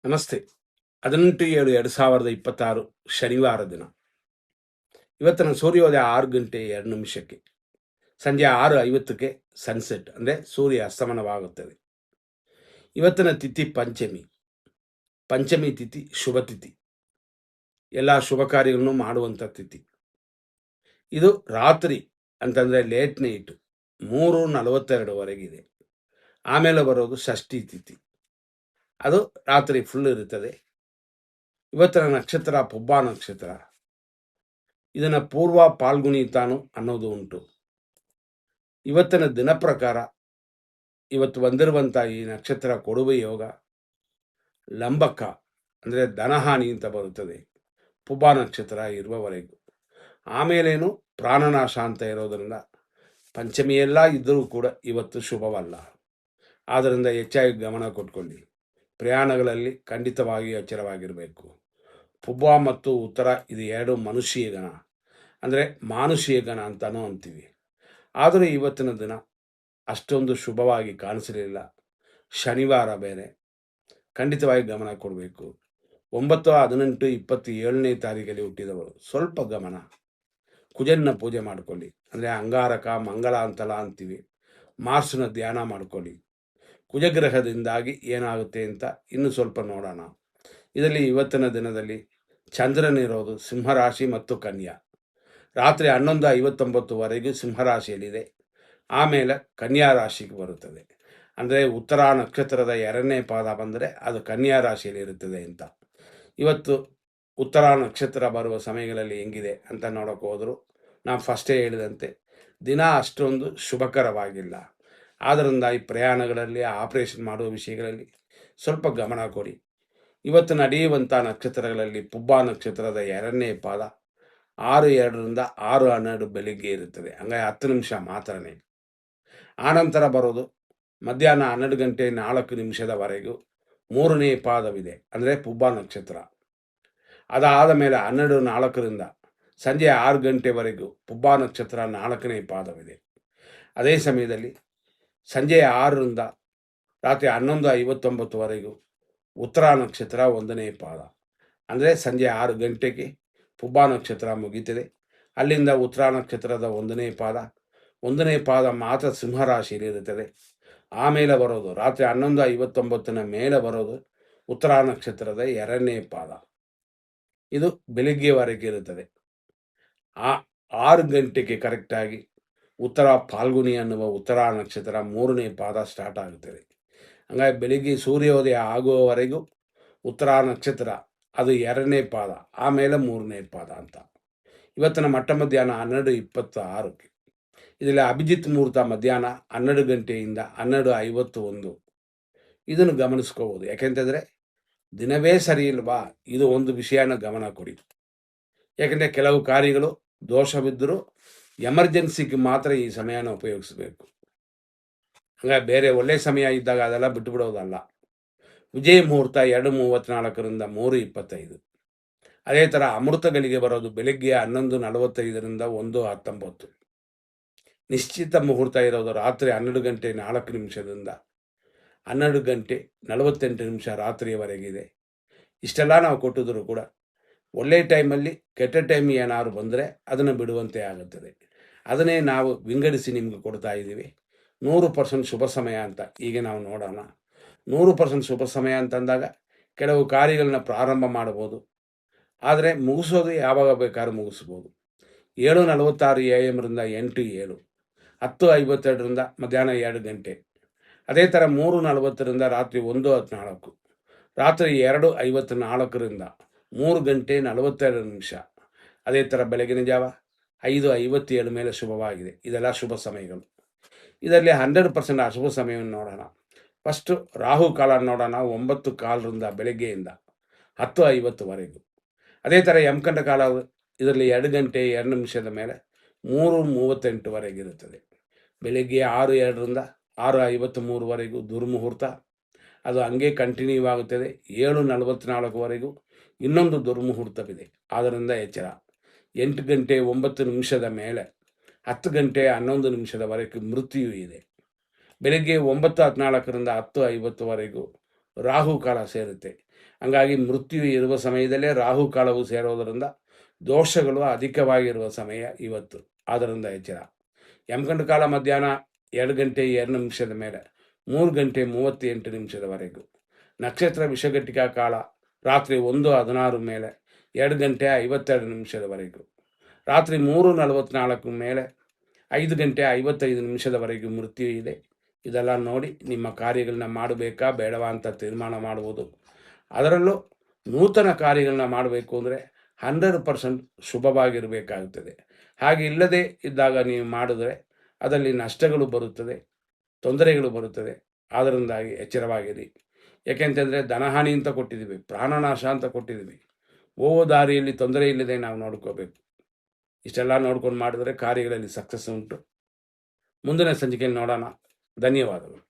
ನಮಸ್ತೆ. 18/7/2026 ಶನಿವಾರ ದಿನ. ಇವತ್ತಿನ ಸೂರ್ಯೋದಯ 6 ಗಂಟೆ 2 ನಿಮಿಷಕ್ಕೆ, ಸಂಜೆ 6:50ಕ್ಕೆ ಸನ್ಸೆಟ್ ಅಂದರೆ ಸೂರ್ಯ ಅಸ್ತಮನವಾಗುತ್ತದೆ. ಇವತ್ತಿನ ತಿಥಿ ಪಂಚಮಿ. ಪಂಚಮಿ ತಿಥಿ ಶುಭ ತಿಥಿ. ಎಲ್ಲ ಶುಭ ಕಾರ್ಯಗಳನ್ನು ಮಾಡುವಂಥ ತಿಥಿ. ಇದು ರಾತ್ರಿ ಅಂತಂದರೆ ಲೇಟ್ ನೈಟ್ 3:42ವರೆಗಿದೆ. ಆಮೇಲೆ ಬರೋದು ಷಷ್ಠಿ ತಿಥಿ. ಅದು ರಾತ್ರಿ ಫುಲ್ ಇರುತ್ತದೆ. ಇವತ್ತಿನ ನಕ್ಷತ್ರ ಪುಬ್ಬ ನಕ್ಷತ್ರ. ಇದನ್ನು ಪೂರ್ವ ಪಾಲ್ಗುಣಿ ತಾನು ಅನ್ನೋದು ಉಂಟು. ಇವತ್ತಿನ ದಿನ ಪ್ರಕಾರ ಇವತ್ತು ಬಂದಿರುವಂಥ ಈ ನಕ್ಷತ್ರ ಕೊಡುವೆ ಯೋಗ ಲಂಬಕ ಅಂದರೆ ಧನಹಾನಿ ಅಂತ ಬರುತ್ತದೆ ಪುಬ್ಬ ನಕ್ಷತ್ರ ಇರುವವರೆಗೂ. ಆಮೇಲೇನು ಪ್ರಾಣನಾಶ ಅಂತ ಇರೋದರಿಂದ ಪಂಚಮಿಯೆಲ್ಲ ಇದ್ದರೂ ಕೂಡ ಇವತ್ತು ಶುಭವಲ್ಲ. ಆದ್ದರಿಂದ ಹೆಚ್ಚಾಗಿ ಗಮನ ಕೊಟ್ಕೊಳ್ಳಿ. ಪ್ರಯಾಣಗಳಲ್ಲಿ ಖಂಡಿತವಾಗಿ ಎಚ್ಚರವಾಗಿರಬೇಕು. ಪುಬ್ಬ ಮತ್ತು ಉತ್ತರ ಇದು ಎರಡು ಮನುಷ್ಯ ಗಣ ಅಂದರೆ ಮಾನುಷೀಯ ಗಣ ಅಂತಲೂ ಅಂತೀವಿ. ಆದರೆ ಇವತ್ತಿನ ದಿನ ಅಷ್ಟೊಂದು ಶುಭವಾಗಿ ಕಾಣಿಸಲಿಲ್ಲ. ಶನಿವಾರ ಬೇರೆ, ಖಂಡಿತವಾಗಿ ಗಮನ ಕೊಡಬೇಕು. 9/18/27ನೇ ತಾರೀಕಲ್ಲಿ ಹುಟ್ಟಿದವರು ಸ್ವಲ್ಪ ಗಮನ. ಕುಜನ್ನ ಪೂಜೆ ಮಾಡ್ಕೊಳ್ಳಿ, ಅಂದರೆ ಅಂಗಾರಕ ಮಂಗಳ ಅಂತೆಲ್ಲ ಅಂತೀವಿ. ಮಾರ್ಸ್ನ ಧ್ಯಾನ ಮಾಡ್ಕೊಳ್ಳಿ. ಕುಜಗ್ರಹದಿಂದಾಗಿ ಏನಾಗುತ್ತೆ ಅಂತ ಇನ್ನು ಸ್ವಲ್ಪ ನೋಡೋಣ. ಇದರಲ್ಲಿ ಇವತ್ತಿನ ದಿನದಲ್ಲಿ ಚಂದ್ರನಿರೋದು ಸಿಂಹರಾಶಿ ಮತ್ತು ಕನ್ಯಾ. ರಾತ್ರಿ 11:59ವರೆಗೂ ಸಿಂಹರಾಶಿಯಲ್ಲಿದೆ. ಆಮೇಲೆ ಕನ್ಯಾ ರಾಶಿಗೆ ಬರುತ್ತದೆ. ಅಂದರೆ ಉತ್ತರ ನಕ್ಷತ್ರದ 2ನೇ ಪಾದ ಬಂದರೆ ಅದು ಕನ್ಯಾ ರಾಶಿಯಲ್ಲಿ ಇರುತ್ತದೆ ಅಂತ. ಇವತ್ತು ಉತ್ತರ ನಕ್ಷತ್ರ ಬರುವ ಸಮಯಗಳಲ್ಲಿ ಹೆಂಗಿದೆ ಅಂತ ನೋಡೋಕೆ ಹೋದರೂ ನಾವು ಫಸ್ಟೇ ಹೇಳಿದಂತೆ ದಿನ ಅಷ್ಟೊಂದು ಶುಭಕರವಾಗಿಲ್ಲ. ಆದ್ದರಿಂದ ಈ ಪ್ರಯಾಣಗಳಲ್ಲಿ ಆಪರೇಷನ್ ಮಾಡುವ ವಿಷಯಗಳಲ್ಲಿ ಸ್ವಲ್ಪ ಗಮನ ಕೊಡಿ. ಇವತ್ತು ನಡೆಯುವಂಥ ನಕ್ಷತ್ರಗಳಲ್ಲಿ ಪುಬ್ಬ ನಕ್ಷತ್ರದ 2ನೇ ಪಾದ 6:02ರಿಂದ 6:12 ಬೆಳಿಗ್ಗೆ ಇರುತ್ತದೆ. ಹಂಗಾಗಿ 10 ನಿಮಿಷ ಮಾತ್ರನೇ. ಆನಂತರ ಬರೋದು ಮಧ್ಯಾಹ್ನ 12:04 3ನೇ ಪಾದವಿದೆ, ಅಂದರೆ ಪುಬ್ಬ ನಕ್ಷತ್ರ. ಅದಾದ ಮೇಲೆ 12:04ರಿಂದ ಸಂಜೆ 6 ಗಂಟೆವರೆಗೂ ಪುಬ್ಬ ನಕ್ಷತ್ರ 4ನೇ ಪಾದವಿದೆ. ಅದೇ ಸಮಯದಲ್ಲಿ ಸಂಜೆ 6ರಿಂದ ರಾತ್ರಿ 11:59ವರೆಗೂ ಉತ್ತರ ನಕ್ಷತ್ರ 1ನೇ ಪಾದ. ಅಂದರೆ ಸಂಜೆ 6 ಗಂಟೆಗೆ ಪುಬ್ಬ ನಕ್ಷತ್ರ ಮುಗೀತದೆ. ಅಲ್ಲಿಂದ ಉತ್ತರ ನಕ್ಷತ್ರದ 1ನೇ ಪಾದ ಮಾತ್ರ ಸಿಂಹರಾಶಿಯಲ್ಲಿರುತ್ತದೆ. ಆಮೇಲೆ ಬರೋದು ರಾತ್ರಿ 11:59ನ ಮೇಲೆ ಬರೋದು ಉತ್ತರ ನಕ್ಷತ್ರದ 2ನೇ ಪಾದ. ಇದು ಬೆಳಿಗ್ಗೆವರೆಗೆ ಇರುತ್ತದೆ. 6 ಗಂಟೆಗೆ ಕರೆಕ್ಟಾಗಿ ಉತ್ತರ ಫಾಲ್ಗುಣಿ ಅನ್ನುವ ಉತ್ತರ ನಕ್ಷತ್ರ 3ನೇ ಪಾದ ಸ್ಟಾರ್ಟ್ ಆಗುತ್ತದೆ. ಹಂಗಾಗಿ ಬೆಳಿಗ್ಗೆ ಸೂರ್ಯೋದಯ ಆಗುವವರೆಗೂ ಉತ್ತರ ನಕ್ಷತ್ರ ಅದು 2ನೇ ಪಾದ, ಆಮೇಲೆ 3ನೇ ಪಾದ ಅಂತ. ಇವತ್ತಿನ ಮಧ್ಯಾಹ್ನ 12:26. ಇದರಲ್ಲಿ ಅಭಿಜಿತ್ ಮುಹೂರ್ತ ಮಧ್ಯಾಹ್ನ 12 ಗಂಟೆಯಿಂದ 12:51. ಇದನ್ನು ಗಮನಿಸ್ಕೋಬೋದು. ಯಾಕೆಂತಂದರೆ ದಿನವೇ ಸರಿ ಇಲ್ವಾ, ಇದು ಒಂದು ವಿಷಯನ ಗಮನ ಕೊಡಿ. ಯಾಕೆಂದರೆ ಕೆಲವು ಕಾರ್ಯಗಳು ದೋಷವಿದ್ದರೂ ಎಮರ್ಜೆನ್ಸಿಗೆ ಮಾತ್ರ ಈ ಸಮಯನ ಉಪಯೋಗಿಸಬೇಕು. ಹಂಗಾಗಿ ಬೇರೆ ಒಳ್ಳೆಯ ಸಮಯ ಇದ್ದಾಗ ಅದೆಲ್ಲ ಬಿಟ್ಟುಬಿಡೋದಲ್ಲ. ವಿಜಯ ಮುಹೂರ್ತ 2:34ರಿಂದ 3:25. ಅದೇ ಥರ ಅಮೃತಗಳಿಗೆ ಬರೋದು ಬೆಳಗ್ಗೆ 11:45ರಿಂದ 1:19. ನಿಶ್ಚಿತ ಮುಹೂರ್ತ ಇರೋದು ರಾತ್ರಿ 12:04 12:48 ರಾತ್ರಿಯವರೆಗಿದೆ. ಇಷ್ಟೆಲ್ಲ ನಾವು ಕೊಟ್ಟಿದ್ರು ಕೂಡ ಒಳ್ಳೆಯ ಟೈಮಲ್ಲಿ ಕೆಟ್ಟ ಟೈಮ್ ಏನಾದ್ರು ಬಂದರೆ ಅದನ್ನು ಬಿಡುವಂತೆ ಆಗುತ್ತದೆ. ಅದನ್ನೇ ನಾವು ವಿಂಗಡಿಸಿ ನಿಮಗೆ ಕೊಡ್ತಾ ಇದ್ದೀವಿ. 100% ಶುಭ ಸಮಯ ಅಂತ ಈಗ ನಾವು ನೋಡೋಣ. 100% ಶುಭ ಸಮಯ ಅಂತಂದಾಗ ಕೆಲವು ಕಾರ್ಯಗಳನ್ನ ಪ್ರಾರಂಭ ಮಾಡ್ಬೋದು, ಆದರೆ ಮುಗಿಸೋದು ಯಾವಾಗ ಬೇಕಾದ್ರೂ ಮುಗಿಸ್ಬೋದು. 7:46 AM ರಿಂದ 8:07, 10:52ರಿಂದ ಮಧ್ಯಾಹ್ನ 2 ಗಂಟೆ. ಅದೇ ಥರ 3:40ರಿಂದ ರಾತ್ರಿ 1:14, ರಾತ್ರಿ 2:54ರಿಂದ 3:42. ಅದೇ ಥರ ಬೆಳಗಿನ ಜಾವ 5:57 ಮೇಲೆ ಶುಭವಾಗಿದೆ. ಇದೆಲ್ಲ ಶುಭ ಸಮಯಗಳು. ಇದರಲ್ಲಿ 100% ಅಶುಭ ಸಮಯವನ್ನು ನೋಡೋಣ. ಫಸ್ಟು ರಾಹುಕಾಲ ನೋಡೋಣ. 9:15ರಿಂದ ಬೆಳಗ್ಗೆಯಿಂದ 10:50ವರೆಗೂ. ಅದೇ ಥರ ಯಮಕಂಡ ಕಾಲ ಇದರಲ್ಲಿ 2 ಗಂಟೆ 2 ನಿಮಿಷದ ಮೇಲೆ 3:38ವರೆಗೆ ಇರುತ್ತದೆ. ಬೆಳಗ್ಗೆ 6:02ರಿಂದ 6:53ವರೆಗೂ ದುರ್ಮುಹೂರ್ತ, ಅದು ಹಂಗೆ ಕಂಟಿನ್ಯೂ ಆಗುತ್ತದೆ. 7:44ವರೆಗೂ ಇನ್ನೊಂದು ದುರ್ಮುಹೂರ್ತವಿದೆ, ಆದ್ದರಿಂದ ಎಚ್ಚರ. 8 ಗಂಟೆ 9 ನಿಮಿಷದ ಮೇಲೆ 10 ಗಂಟೆ 11 ನಿಮಿಷದವರೆಗೂ ಮೃತ್ಯು ಇದೆ. ಬೆಳಗ್ಗೆ 9:14ರಿಂದ 10:50ವರೆಗೂ ರಾಹುಕಾಲ ಸೇರುತ್ತೆ. ಹಂಗಾಗಿ ಮೃತ್ಯು ಇರುವ ಸಮಯದಲ್ಲೇ ರಾಹುಕಾಲವು ಸೇರೋದರಿಂದ ದೋಷಗಳು ಅಧಿಕವಾಗಿರುವ ಸಮಯ ಇವತ್ತು. ಆದ್ದರಿಂದ ಎಚ್ಚರ. ಯಮಗಂಡ ಕಾಲ ಮಧ್ಯಾಹ್ನ 2 ಗಂಟೆ 2 ನಿಮಿಷದ ಮೇಲೆ 3 ಗಂಟೆ 38 ನಿಮಿಷದವರೆಗೂ. ನಕ್ಷತ್ರ ವಿಷಘಟಿಕಾ ಕಾಲ ರಾತ್ರಿ 1:16 ಮೇಲೆ 2 ಗಂಟೆ 52 ನಿಮಿಷದವರೆಗೂ. ರಾತ್ರಿ 3:44 ಮೇಲೆ 5 ಗಂಟೆ 55 ನಿಮಿಷದವರೆಗೂ ಮೃತ್ಯು ಇದೆ. ಇದೆಲ್ಲ ನೋಡಿ ನಿಮ್ಮ ಕಾರ್ಯಗಳನ್ನ ಮಾಡಬೇಕಾ ಬೇಡವಾ ಅಂತ ತೀರ್ಮಾನ ಮಾಡುವುದು. ಅದರಲ್ಲೂ ನೂತನ ಕಾರ್ಯಗಳನ್ನ ಮಾಡಬೇಕು ಅಂದರೆ 100% ಶುಭವಾಗಿರಬೇಕಾಗುತ್ತದೆ. ಹಾಗೆ ಇಲ್ಲದೆ ಇದ್ದಾಗ ನೀವು ಮಾಡಿದ್ರೆ ಅದರಲ್ಲಿ ನಷ್ಟಗಳು ಬರುತ್ತದೆ, ತೊಂದರೆಗಳು ಬರುತ್ತದೆ. ಅದರಿಂದಾಗಿ ಎಚ್ಚರವಾಗಿರಿ. ಯಾಕೆಂತಂದರೆ ಧನಹಾನಿ ಅಂತ ಕೊಟ್ಟಿದ್ದೀವಿ, ಪ್ರಾಣನಾಶ ಅಂತ ಕೊಟ್ಟಿದ್ದೀವಿ. ಹೋಗೋ ದಾರಿಯಲ್ಲಿ ತೊಂದರೆ ಇಲ್ಲದೆ ನಾವು ನೋಡ್ಕೋಬೇಕು. ಇಷ್ಟೆಲ್ಲ ನೋಡ್ಕೊಂಡು ಮಾಡಿದ್ರೆ ಕಾರ್ಯಗಳಲ್ಲಿ ಸಕ್ಸಸ್ ಉಂಟು. ಮುಂದಿನ ಸಂಚಿಕೆಯಲ್ಲಿ ನೋಡೋಣ. ಧನ್ಯವಾದಗಳು.